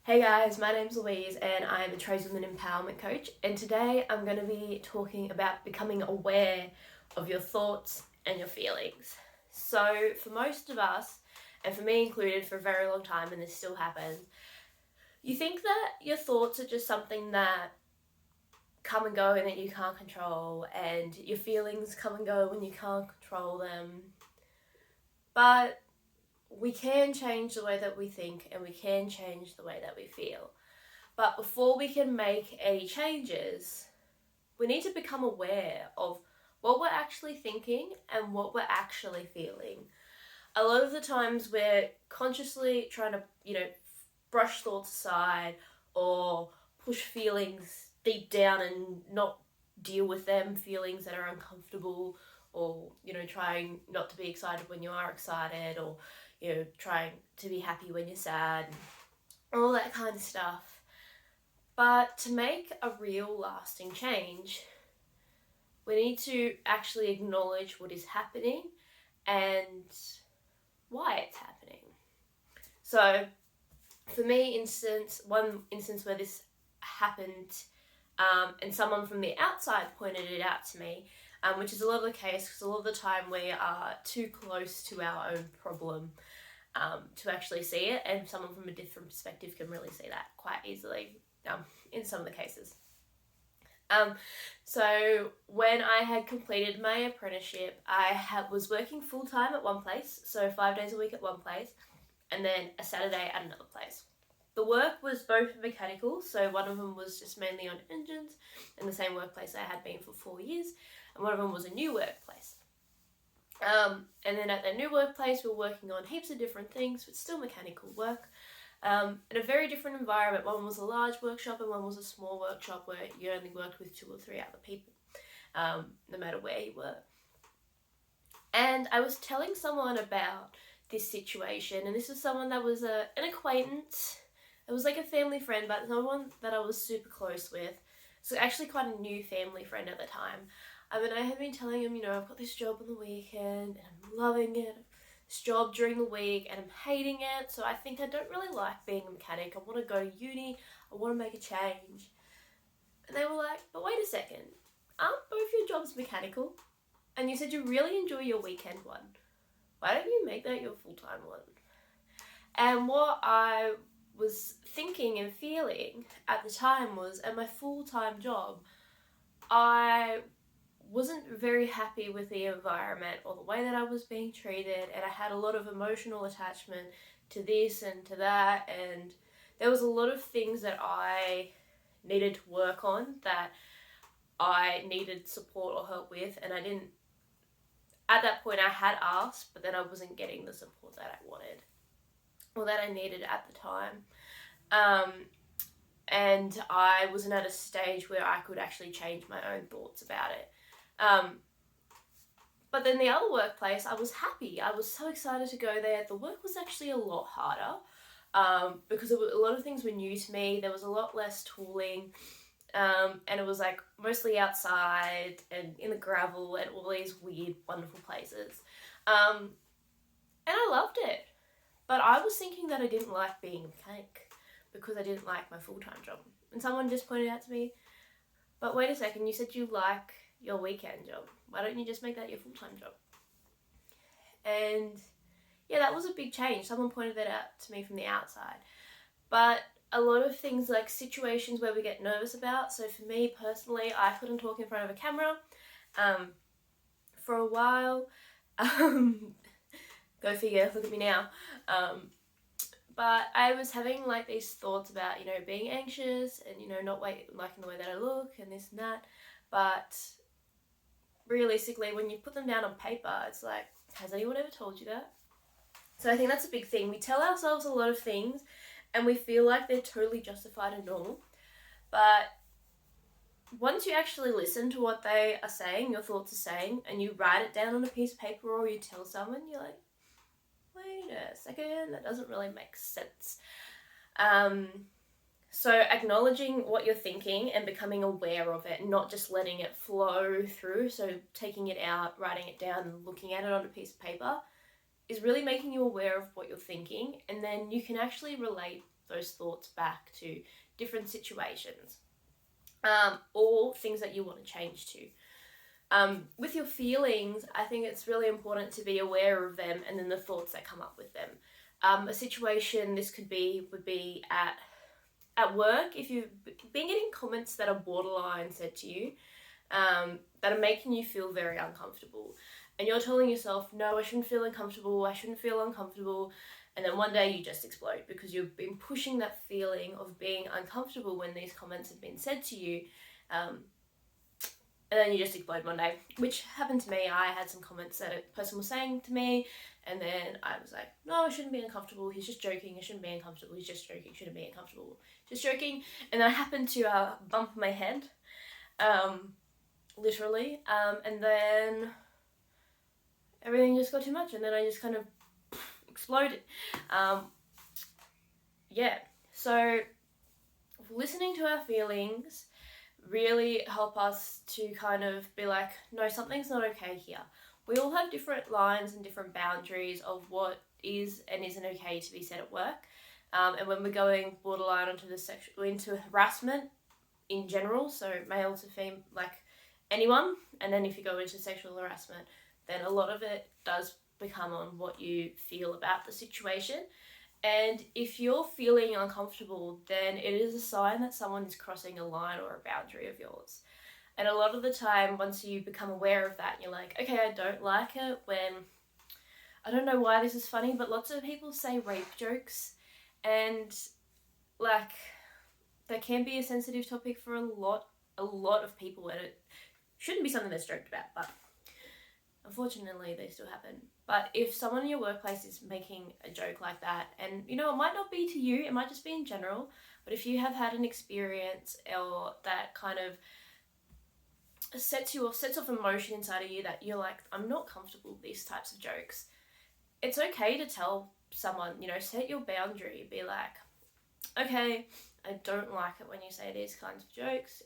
Hey guys, my name's Louise and I'm a tradeswoman empowerment coach, and today I'm going to be talking about becoming aware of your thoughts and your feelings. So for most of us, and for me included for a very long time, and this still happens, you think that your thoughts are just something that come and go and that you can't control, and your feelings come and go when you can't control them. But we can change the way that we think and we can change the way that we feel. But before we can make any changes, we need to become aware of what we're actually thinking and what we're actually feeling. A lot of the times we're consciously trying to, brush thoughts aside or push feelings deep down and not deal with them, feelings that are uncomfortable, or, trying not to be excited when you are excited, or, trying to be happy when you're sad, all that kind of stuff. But to make a real lasting change, we need to actually acknowledge what is happening and why it's happening. So for me, one instance where this happened, and someone from the outside pointed it out to me, which is a lot of the case because a lot of the time we are too close to our own problem to actually see it, and someone from a different perspective can really see that quite easily in some of the cases. So when I had completed my apprenticeship, I was working full-time at one place, so 5 days a week at one place, and then a Saturday at another place. The work was both mechanical, so one of them was just mainly on engines in the same workplace I had been for 4 years, and one of them was a new workplace. And then at the new workplace, we were working on heaps of different things, but still mechanical work. In a very different environment. One was a large workshop and one was a small workshop where you only worked with 2 or 3 other people, no matter where you were. And I was telling someone about this situation, and this was someone that was an acquaintance. It was like a family friend, but someone that I was super close with. So actually quite a new family friend at the time. I had been telling him, I've got this job on the weekend and I'm loving it. This job during the week and I'm hating it. So I think I don't really like being a mechanic. I want to go to uni. I want to make a change. And they were like, but wait a second. Aren't both your jobs mechanical? And you said you really enjoy your weekend one. Why don't you make that your full-time one? And what I was thinking and feeling at the time was, at my full-time job, I wasn't very happy with the environment or the way that I was being treated, and I had a lot of emotional attachment to this and to that, and there was a lot of things that I needed to work on, that I needed support or help with, and I didn't, at that point I had asked, but then I wasn't getting the support that I wanted or that I needed at the time. And I wasn't at a stage where I could actually change my own thoughts about it. But then the other workplace, I was happy. I was so excited to go there. The work was actually a lot harder because a lot of things were new to me. There was a lot less tooling, and it was like mostly outside and in the gravel and all these weird, wonderful places. And I loved it. But I was thinking that I didn't like being a mechanic because I didn't like my full-time job. And someone just pointed out to me, but wait a second, you said you like your weekend job. Why don't you just make that your full-time job? And yeah, that was a big change. Someone pointed that out to me from the outside. But a lot of things, like situations where we get nervous about. So for me personally, I couldn't talk in front of a camera for a while. Go figure, look at me now. But I was having like these thoughts about, being anxious and, not liking the way that I look and this and that. But realistically, when you put them down on paper, it's like, has anyone ever told you that? So I think that's a big thing. We tell ourselves a lot of things and we feel like they're totally justified and normal. But once you actually listen to what they are saying, your thoughts are saying, and you write it down on a piece of paper or you tell someone, you're like, wait a second, that doesn't really make sense. So acknowledging what you're thinking and becoming aware of it, not just letting it flow through, so taking it out, writing it down and looking at it on a piece of paper, is really making you aware of what you're thinking, and then you can actually relate those thoughts back to different situations, or things that you want to change to. With your feelings, I think it's really important to be aware of them and then the thoughts that come up with them. A situation this would be at work, if you've been getting comments that are borderline said to you, that are making you feel very uncomfortable, and you're telling yourself, no, I shouldn't feel uncomfortable, and then one day you just explode because you've been pushing that feeling of being uncomfortable when these comments have been said to you, and then you just explode one day, which happened to me. I had some comments that a person was saying to me, and then I was like, no, I shouldn't be uncomfortable, he's just joking, I shouldn't be uncomfortable, he's just joking, shouldn't be uncomfortable, just joking. And then I happened to bump my head, literally, and then everything just got too much, and then I just kind of exploded. So listening to our feelings really help us to kind of be like, no, something's not okay here. We all have different lines and different boundaries of what is and isn't okay to be said at work. And when we're going borderline into harassment in general, so male to female, like anyone, and then if you go into sexual harassment, then a lot of it does become on what you feel about the situation. And if you're feeling uncomfortable, then it is a sign that someone is crossing a line or a boundary of yours. And a lot of the time, once you become aware of that, you're like, okay, I don't like it when, I don't know why this is funny, but lots of people say rape jokes, and like, that can be a sensitive topic for a lot of people, and it shouldn't be something that's joked about, but unfortunately they still happen. But if someone in your workplace is making a joke like that, and you know, it might not be to you, it might just be in general, but if you have had an experience or that kind of sets off emotion inside of you that you're like, I'm not comfortable with these types of jokes, it's okay to tell someone, you know, set your boundary, be like, okay, I don't like it when you say these kinds of jokes,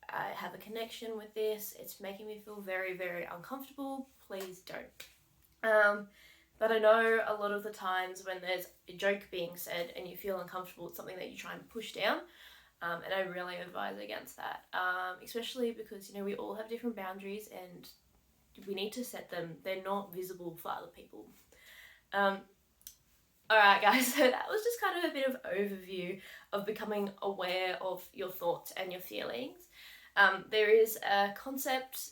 I have a connection with this, it's making me feel very, very uncomfortable, please don't. But I know a lot of the times when there's a joke being said and you feel uncomfortable, it's something that you try and push down, and I really advise against that, especially because, you know, we all have different boundaries and we need to set them. They're not visible for other people. Alright guys, so that was just kind of a bit of overview of becoming aware of your thoughts and your feelings. There is a concept,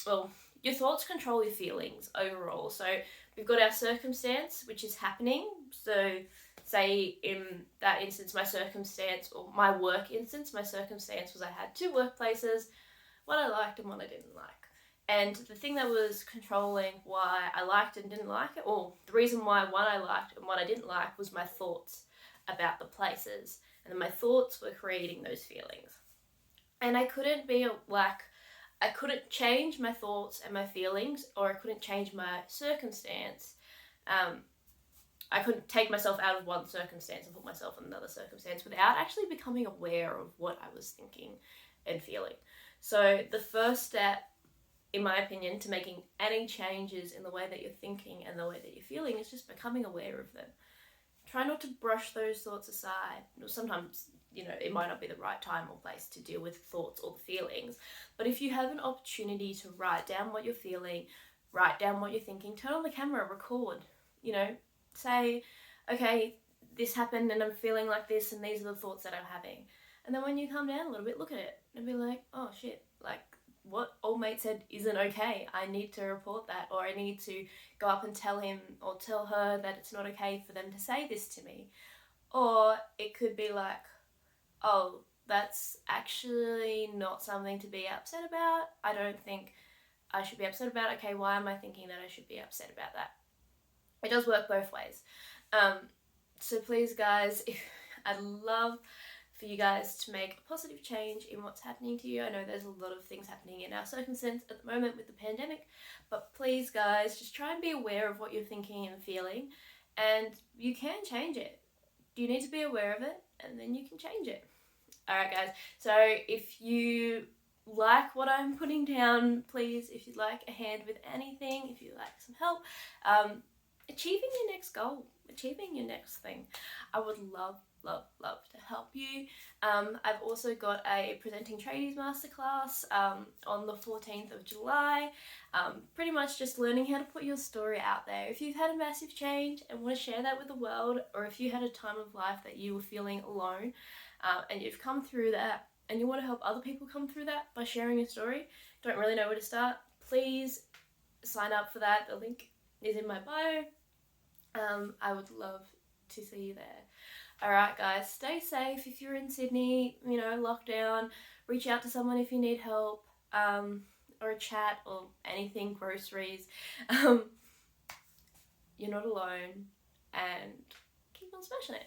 well, your thoughts control your feelings overall. So we've got our circumstance, which is happening. So say in that instance, my work instance, my circumstance was I had two workplaces, what I liked and what I didn't like. And the thing that was controlling why I liked and didn't like it, or the reason why one I liked and what I didn't like, was my thoughts about the places. And then my thoughts were creating those feelings. And I couldn't change my thoughts and my feelings, or I couldn't change my circumstance. I couldn't take myself out of one circumstance and put myself in another circumstance without actually becoming aware of what I was thinking and feeling. So the first step, in my opinion, to making any changes in the way that you're thinking and the way that you're feeling is just becoming aware of them. Try not to brush those thoughts aside. Sometimes, you know, it might not be the right time or place to deal with thoughts or the feelings, but if you have an opportunity to write down what you're feeling, write down what you're thinking, turn on the camera, record, you know, say, okay, this happened and I'm feeling like this and these are the thoughts that I'm having. And then when you calm down a little bit, look at it and be like, oh shit, like what old mate said isn't okay. I need to report that, or I need to go up and tell him or tell her that it's not okay for them to say this to me. Or it could be like, oh, that's actually not something to be upset about. I don't think I should be upset about it. Okay, why am I thinking that I should be upset about that? It does work both ways. So please guys, I'd love for you guys to make a positive change in what's happening to you. I know there's a lot of things happening in our circumstance at the moment with the pandemic, but please guys, just try and be aware of what you're thinking and feeling, and you can change it. You need to be aware of it, and then you can change it. Alright guys, so if you like what I'm putting down, please, if you'd like a hand with anything, if you'd like some help, achieving your next goal, achieving your next thing, I would love love to help you. I've also got a presenting tradies masterclass on the 14th of July. Pretty much just learning how to put your story out there. If you've had a massive change and want to share that with the world, or if you had a time of life that you were feeling alone and you've come through that and you want to help other people come through that by sharing your story, don't really know where to start, please sign up for that. The link is in my bio. I would love to see you there. Alright guys, stay safe. If you're in Sydney, lockdown, reach out to someone if you need help, or a chat or anything, groceries. You're not alone, and keep on smashing it.